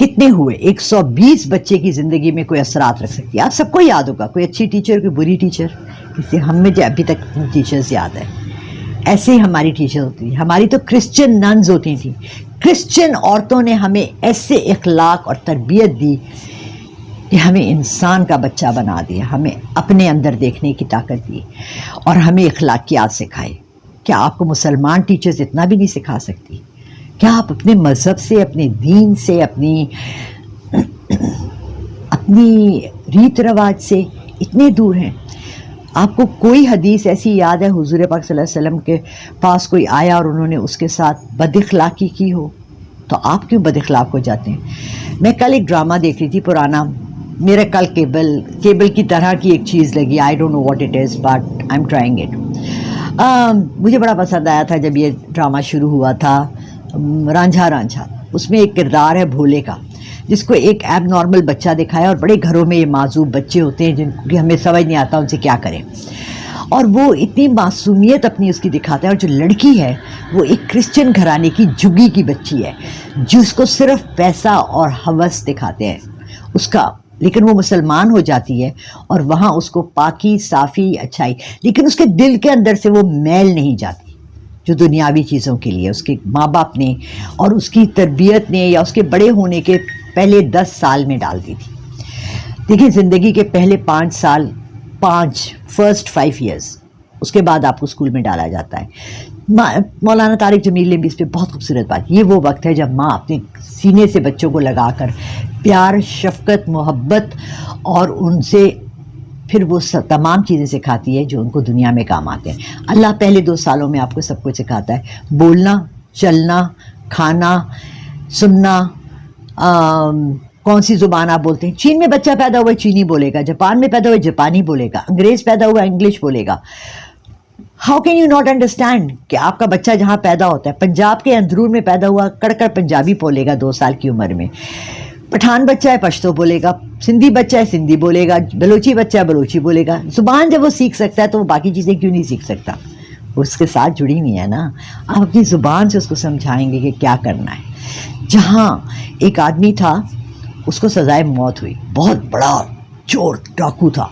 کتنے ہوئے؟ 120 بچے کی زندگی میں کوئی اثرات رکھ سکتی ہے. آپ سب کو یاد ہوگا، کوئی اچھی ٹیچر، کوئی بری ٹیچر. اس لیے ہمیں جو ابھی تک ٹیچرز یاد ہے، ایسے ہی ہماری ٹیچر ہوتی تھی. ہماری تو کرسچن ننز ہوتی تھیں. کرسچن عورتوں نے ہمیں ایسے اخلاق اور تربیت دی کہ ہمیں انسان کا بچہ بنا دیا، ہمیں اپنے اندر دیکھنے کی طاقت دی اور ہمیں اخلاقیات سکھائے. کیا آپ کو مسلمان ٹیچرز اتنا بھی نہیں سکھا سکتی؟ کیا آپ اپنے مذہب سے، اپنے دین سے، اپنی ریت رواج سے اتنے دور ہیں؟ آپ کو کوئی حدیث ایسی یاد ہے حضور پاک صلی اللہ علیہ وسلم کے پاس کوئی آیا اور انہوں نے اس کے ساتھ بد اخلاقی کی ہو؟ تو آپ کیوں بد اخلاق ہو جاتے ہیں؟ میں کل ایک ڈرامہ دیکھ رہی تھی پرانا، میرا کل کیبل کی طرح کی ایک چیز لگی. I don't know what it is but I am trying it. مجھے بڑا پسند آیا تھا جب یہ ڈرامہ شروع ہوا تھا. رانجھا. اس میں ایک کردار ہے بھولے کا، جس کو ایک ایب نارمل بچہ دکھایا، اور بڑے گھروں میں یہ معذوب بچے ہوتے ہیں جن کی ہمیں سمجھ نہیں آتا ان سے کیا کریں، اور وہ اتنی معصومیت اپنی اس کی دکھاتا ہے. اور جو لڑکی ہے وہ ایک کرسچن گھرانے کی جھگی کی بچی ہے جس کو صرف پیسہ اور ہوس دکھاتے ہیں اس کا، لیکن وہ مسلمان ہو جاتی ہے اور وہاں اس کو پاکی، صافی، اچھائی، لیکن اس کے دل کے اندر سے وہ میل نہیں جاتی جو دنیاوی چیزوں کے لیے اس کے ماں باپ نے اور اس کی تربیت نے یا اس کے بڑے ہونے کے پہلے 10 سال میں ڈال دی تھی. دیکھیں، زندگی کے پہلے 5 سال، فرسٹ 5 ایئرز، اس کے بعد آپ کو اسکول میں ڈالا جاتا ہے. مولانا طارق جمیل نے بھی اس پہ بہت خوبصورت بات، یہ وہ وقت ہے جب ماں اپنے سینے سے بچوں کو لگا کر پیار، شفقت، محبت اور ان سے پھر وہ تمام چیزیں سکھاتی ہے جو ان کو دنیا میں کام آتے ہیں. اللہ پہلے 2 سالوں میں آپ کو سب کچھ سکھاتا ہے، بولنا، چلنا، کھانا، سننا، کون سی زبان آپ بولتے ہیں. چین میں بچہ پیدا ہوا ہے چینی بولے گا، جاپان میں پیدا ہوا ہے جاپانی بولے گا، انگریز پیدا ہوا ہے انگلش بولے گا. How can you not understand کہ آپ کا بچہ جہاں پیدا ہوتا ہے، پنجاب کے اندرون میں پیدا ہوا، کڑ پنجابی بولے گا 2 سال کی عمر میں. پٹھان بچہ ہے پشتو بولے گا، سندھی بچہ ہے سندھی بولے گا، بلوچی بچہ ہے بلوچی بولے گا. زبان جب وہ سیکھ سکتا ہے تو وہ باقی چیزیں کیوں نہیں سیکھ سکتا؟ وہ اس کے ساتھ جڑی ہوئی ہے نا. آپ اپنی زبان سے اس کو سمجھائیں گے کہ کیا کرنا ہے. جہاں ایک آدمی تھا، اس کو سزائے موت ہوئی، بہت بڑا چور ڈاکو تھا،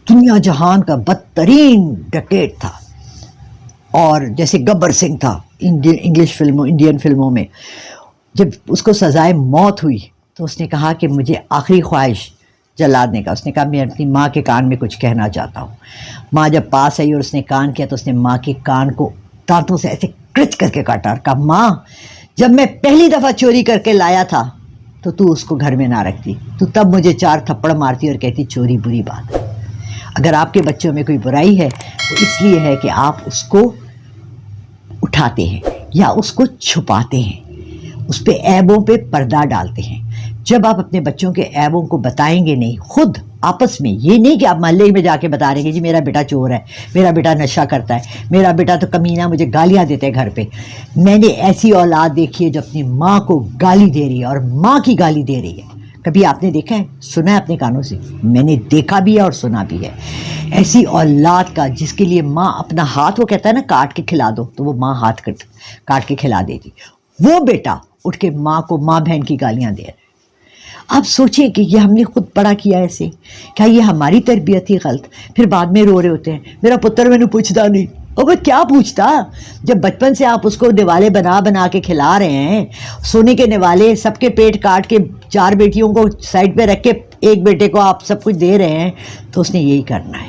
دنیا جہان کا بدترین ڈکیٹ تھا، اور جیسے گبر سنگھ تھا انڈین فلموں میں. جب اس کو سزائے موت ہوئی تو اس نے کہا کہ مجھے آخری خواہش جلادنے کا. اس نے کہا میں اپنی ماں کے کان میں کچھ کہنا چاہتا ہوں. ماں جب پاس آئی اور اس نے کان کیا تو اس نے ماں کے کان کو دانتوں سے ایسے کرچ کر کے کاٹا اور کہا، ماں جب میں پہلی دفعہ چوری کر کے لایا تھا تو اس کو گھر میں نہ رکھتی، تو تب مجھے 4 تھپڑ مارتی اور کہتی چوری بری بات ہے. اگر آپ کے بچوں میں کوئی برائی ہے تو اس لیے ہے کہ آپ اس کو اٹھاتے ہیں یا اس کو چھپاتے ہیں، اس پہ عیبوں پہ پردہ ڈالتے ہیں. جب آپ اپنے بچوں کے عیبوں کو بتائیں گے نہیں، خود آپس میں، یہ نہیں کہ آپ محلے میں جا کے بتا رہے ہیں کہ جی میرا بیٹا چور ہے، میرا بیٹا نشہ کرتا ہے، میرا بیٹا تو کمینہ مجھے گالیاں دیتا ہے گھر پہ. میں نے ایسی اولاد دیکھی ہے جو اپنی ماں کو گالی دے رہی ہے اور ماں کی گالی دے رہی ہے. کبھی آپ نے دیکھا ہے؟ سنا ہے اپنے کانوں سے؟ میں نے دیکھا بھی ہے اور سنا بھی ہے. ایسی اولاد کا جس کے لیے ماں اپنا ہاتھ، وہ کہتا ہے نا کاٹ کے کھلا دو، تو وہ ماں ہاتھ کاٹ کے کھلا دیتی، وہ بیٹا اٹھ کے ماں کو ماں بہن کی گالیاں دے رہے. آپ سوچیں کہ یہ ہم نے خود بڑا کیا ایسے، کیا یہ ہماری تربیت ہی غلط؟ پھر بعد میں رو رہے ہوتے ہیں میرا پتر میں نے پوچھتا نہیں. اور وہ کیا پوچھتا جب بچپن سے آپ اس کو نوالے بنا کے کھلا رہے ہیں، سونے کے نوالے سب کے پیٹ کاٹ کے 4 بیٹیوں کو سائڈ پہ رکھ کے ایک بیٹے کو آپ سب کچھ دے رہے ہیں، تو اس نے یہی کرنا ہے.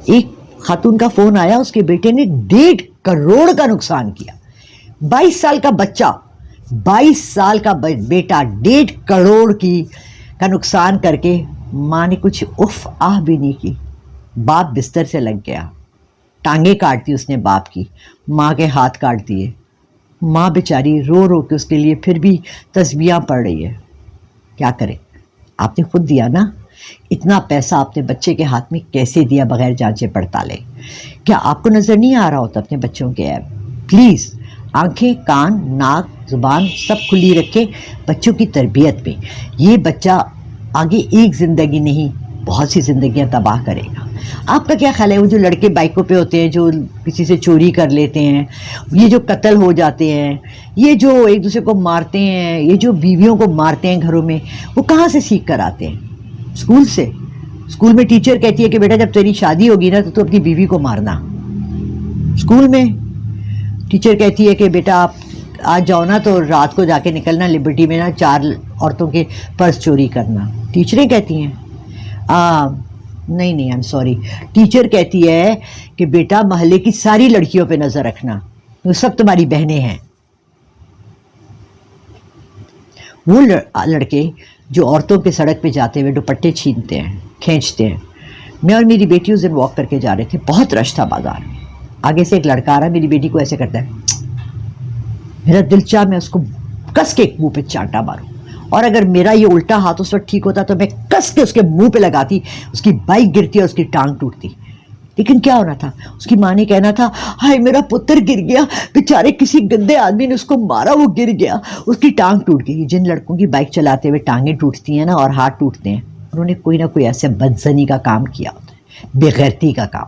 ایک خاتون کا فون آیا، اس کے بیٹے نے 1.5 کروڑ کا نقصان کیا. 22 سال کا بچہ، 22 سال کا بیٹا 1.5 کروڑ کا نقصان کر کے ماں نے کچھ اف آہ بھی نہیں کی. باپ بستر سے لگ گیا، ٹانگیں کاٹ دی اس نے باپ کی، ماں کے ہاتھ کاٹ دیے. ماں بیچاری رو رو کے اس کے لیے پھر بھی تسبیحاں پڑھ رہی ہے. کیا کرے؟ آپ نے خود دیا نا. اتنا پیسہ اپنے بچے کے ہاتھ میں کیسے دیا بغیر جانچے پڑتالے؟ کیا آپ کو نظر نہیں آ رہا ہوتا اپنے بچوں کے عیب؟ پلیز آنکھیں، کان، ناک، زبان سب کھلی رکھیں بچوں کی تربیت میں. یہ بچہ آگے ایک زندگی نہیں بہت سی زندگیاں تباہ کرے گا. آپ کا کیا خیال ہے وہ جو لڑکے بائکوں پہ ہوتے ہیں جو کسی سے چوری کر لیتے ہیں, یہ جو قتل ہو جاتے ہیں, یہ جو ایک دوسرے کو مارتے ہیں, یہ جو بیویوں کو مارتے ہیں گھروں میں, وہ کہاں سے سیکھ کر آتے ہیں؟ اسکول سے. اسکول میں ٹیچر کہتی ہے کہ بیٹا جب تیری شادی ہوگی نا تو اپنی بیوی کو مارنا. اسکول میں ٹیچر کہتی ہے کہ بیٹا آپ آج جاؤ نا تو رات کو جا کے نکلنا لبرٹی میں نا 4 عورتوں کے پرس چوری کرنا. ٹیچریں کہتی ہیں نہیں آئی ایم سوری, ٹیچر کہتی ہے کہ بیٹا محلے کی ساری لڑکیوں پہ نظر رکھنا, وہ سب تمہاری بہنیں ہیں. وہ لڑکے جو عورتوں کے سڑک پہ جاتے ہوئے دوپٹے چھینتے ہیں, کھینچتے ہیں. میں اور میری بیٹی اس دن واک کر کے جا رہے تھے, بہت رش تھا بازار میں. آگے سے ایک لڑکا آ رہا, میری بیٹی کو ایسے کرتا ہے, میرا دل چاہ میں اس کو کس کے منہ پہ چانٹا ماروں, اور اگر میرا یہ الٹا ہاتھ اس وقت ٹھیک ہوتا تو میں کس کے اس کے منہ پہ لگاتی, اس کی بائک گرتی اور اس کی ٹانگ ٹوٹتی. لیکن کیا ہونا تھا, اس کی ماں نے کہنا تھا ہائے میرا پتر گر گیا, بیچارے کسی گندے آدمی نے اس کو مارا, وہ گر گیا, اس کی ٹانگ ٹوٹ گئی. جن لڑکوں کی بائک چلاتے ہوئے ٹانگیں ٹوٹتی ہیں نا اور ہاتھ ٹوٹتے ہیں, انہوں نے کوئی نہ کوئی ایسے بدزنی کا کام کیا ہوتا ہے, بے غیرتی کا کام.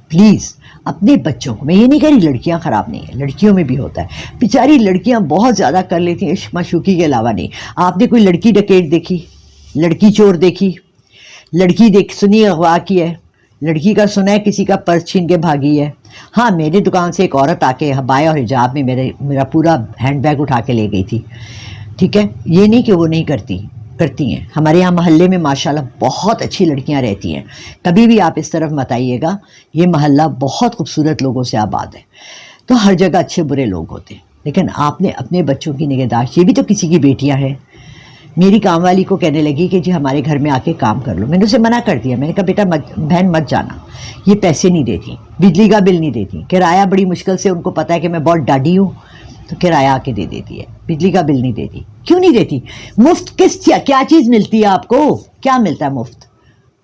پلیز اپنے بچوں کو, میں یہ نہیں کہہ رہی لڑکیاں خراب نہیں ہیں, لڑکیوں میں بھی ہوتا ہے, بیچاری لڑکیاں بہت زیادہ کر لیتی ہیں عشق معشوقی کے علاوہ نہیں. آپ نے کوئی لڑکی ڈکیٹ دیکھی, لڑکی چور دیکھی, لڑکی سنی اغوا کی ہے, لڑکی کا سنا ہے کسی کا پرس چھین کے بھاگی ہے. ہاں میری دکان سے ایک عورت آ کے ہبایا اور حجاب میں میرا پورا ہینڈ بیگ اٹھا کے لے گئی تھی. ٹھیک ہے, یہ نہیں کہ وہ نہیں کرتی ہیں. ہمارے یہاں محلے میں ماشاءاللہ بہت اچھی لڑکیاں رہتی ہیں, کبھی بھی آپ اس طرف مت آئیے گا, یہ محلہ بہت خوبصورت لوگوں سے آباد ہے. تو ہر جگہ اچھے برے لوگ ہوتے ہیں, لیکن آپ نے اپنے بچوں کی نگہداشت, یہ بھی تو کسی کی بیٹیاں ہیں. میری کام والی کو کہنے لگی کہ جی ہمارے گھر میں آ کے کام کر لو. میں نے اسے منع کر دیا, میں نے کہا بیٹا بہن مت جانا, یہ پیسے نہیں دیتی, بجلی کا بل نہیں دیتی, کرایہ بڑی مشکل سے, ان کو پتا ہے کہ میں بہت ڈاڈی ہوں تو کرایہ آ کے دے دیتی ہے, بجلی کا بل نہیں دیتی. کیوں نہیں دیتی؟ مفت کیا چیز ملتی ہے آپ کو؟ کیا ملتا ہے مفت؟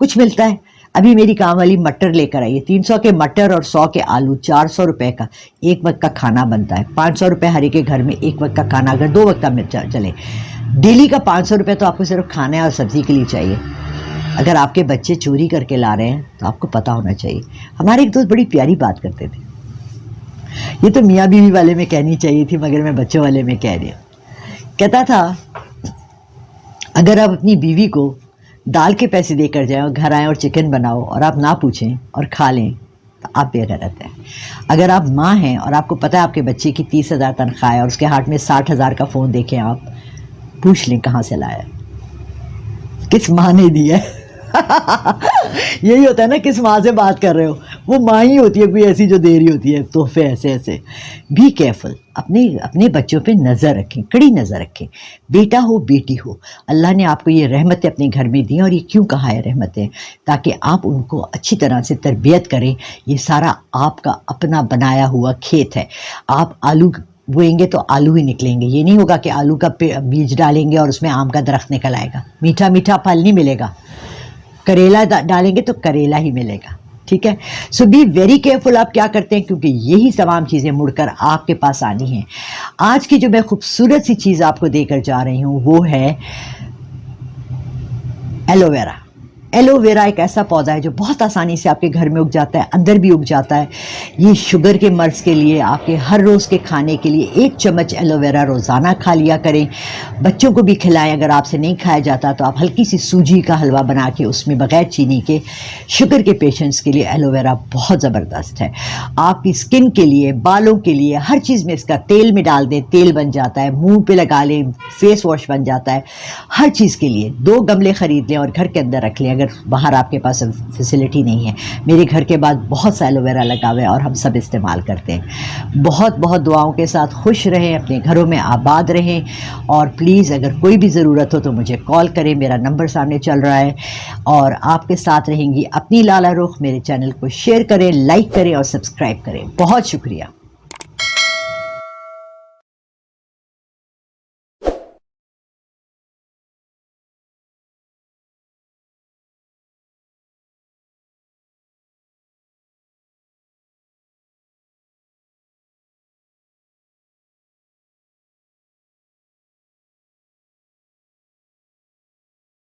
کچھ ملتا ہے؟ ابھی میری کام والی مٹر لے کر آئی ہے, 300 کے مٹر اور 100 کے آلو, 400 روپے کا ایک وقت کا کھانا بنتا ہے. 500 روپے ہر ایک کے گھر میں ایک وقت کا کھانا, اگر 2 وقت کا چلے, ڈیلی کا 500 روپے تو آپ کو صرف کھانے اور سبزی کے لیے چاہیے. اگر آپ کے بچے چوری کر کے لا رہے ہیں تو آپ کو پتہ ہونا چاہیے. ہمارے ایک دوست بڑی پیاری بات کرتے تھے, یہ تو میاں بیوی والے میں کہنی چاہیے تھی مگر میں بچوں والے میں کہہ رہی ہوں. کہتا تھا اگر آپ اپنی بیوی کو دال کے پیسے دے کر جائیں اور گھر آئیں اور چکن بناؤ اور آپ نہ پوچھیں اور کھا لیں تو آپ بے غیرت ہیں. اگر آپ ماں ہیں اور آپ کو پتہ ہے آپ کے بچے کی 30,000 تنخواہ ہے اور اس کے ہاتھ میں 60,000 کا فون دیکھیں, آپ پوچھ لیں کہاں سے لایا, کس ماں نے دیا ہے. یہی ہوتا ہے نا, کس ماں سے بات کر رہے ہو, وہ ماں ہی ہوتی ہے کوئی ایسی جو دے رہی ہوتی ہے تحفے ایسے. بی کیئرفل, اپنے بچوں پہ نظر رکھیں, کڑی نظر رکھیں, بیٹا ہو بیٹی ہو. اللہ نے آپ کو یہ رحمتیں اپنے گھر میں دی, اور یہ کیوں کہا ہے رحمتیں؟ تاکہ آپ ان کو اچھی طرح سے تربیت کریں. یہ سارا آپ کا اپنا بنایا ہوا کھیت ہے. آپ آلو بوئیں گے تو آلو ہی نکلیں گے. یہ نہیں ہوگا کہ آلو کا بیج ڈالیں گے اور اس میں آم کا درخت نکل آئے گا, میٹھا میٹھا پھل نہیں ملے گا. کریلا ڈالیں گے تو کریلا ہی ملے گا. ٹھیک ہے, سو بی ویری کیئرفل آپ کیا کرتے ہیں, کیونکہ یہی تمام چیزیں مڑ کر آپ کے پاس آنی ہیں. آج کی جو میں خوبصورت سی چیز آپ کو دے کر جا رہی ہوں وہ ہے ایلو ویرا. ایلو ویرا ایک ایسا پودا ہے جو بہت آسانی سے آپ کے گھر میں اگ جاتا ہے, اندر بھی اگ جاتا ہے. یہ شوگر کے مرض کے لیے, آپ کے ہر روز کے کھانے کے لیے 1 چمچ ایلو ویرا روزانہ کھا لیا کریں. بچوں کو بھی کھلائیں, اگر آپ سے نہیں کھایا جاتا تو آپ ہلکی سی سوجی کا حلوہ بنا کے اس میں بغیر چینی کے, شوگر کے پیشنٹس کے لیے ایلو ویرا بہت زبردست ہے. آپ کی اسکن کے لیے, بالوں کے لیے, ہر چیز میں اس کا تیل میں ڈال دیں, تیل بن جاتا ہے, منہ پہ لگا لیں, فیس واش بن جاتا ہے. ہر چیز کے لیے 2 گملے خرید لیں اور گھر کے اندر رکھ لیں, اگر باہر آپ کے پاس فیسلٹی نہیں ہے. میرے گھر کے بعد بہت سا ایلو ویرا لگا ہوا ہے اور ہم سب استعمال کرتے ہیں. بہت بہت دعاؤں کے ساتھ خوش رہیں, اپنے گھروں میں آباد رہیں, اور پلیز اگر کوئی بھی ضرورت ہو تو مجھے کال کریں, میرا نمبر سامنے چل رہا ہے. اور آپ کے ساتھ رہیں گی اپنی لالا رخ. میرے چینل کو شیئر کریں, لائک کریں اور سبسکرائب کریں. بہت شکریہ.